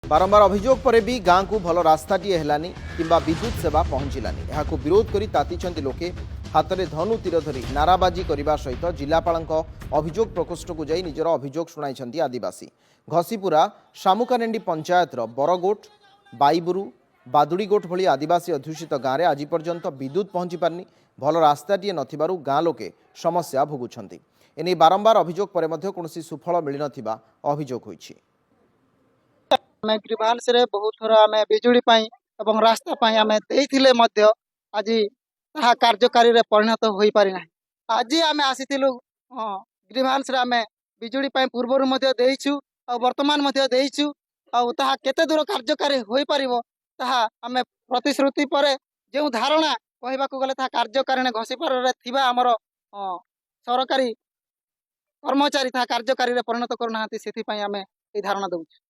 बारंबार अभियोग पर भी गाँव को भल रास्ताटीए हेलानी किंबा विद्युत सेवा पहुंचलानी यहाँ विरोध कर तातिଛନ୍ତି लोके हाथ में धनु तीर धरी नाराबाजी करने सहित जिलापाल अभियोग प्रकोष्ठ को जाई निजर अभियोग शुणाई आदिवासी घसीपुरा शामुकानेंडी पंचायतर बरगोट बाईबुरु बादुड़ीगोट भली आदिवासी अध्युषित गाँव में आज पर्यंत विद्युत पहुंची पारनी भल रास्ताटीए नथिबारु गाँ लोके समस्या भोगुछंती एने बारंबार अभियोग पर मध्य कौनसी सुफल मिल नथिबा अभियोग होईछि। आमे ग्रीवाल्स रे बहुत थोर आमे बिजुली पाई एवं रास्ता पाई आमे देइथिले मध्य आज ताहा कार्यकारी रे परिणत होई पारि नाही। आज आमे आसीथिलु ग्रीवाल्स रे आमे बिजुली पाई पूर्वरु मध्य देइछु आ वर्तमान मध्य देइछु आ ताहा केते दूर कार्यकारी होई पारिबो ताहा आमे प्रतिश्रुति परे जे धारणा कहबाकू गले ताहा कार्यकारी ने घसीपर रे थिबा हमर सरकारी कर्मचारी ताहा कार्यकारी रे परिणत करू नाहंती सेथि पई आमे ए धारणा दउछु।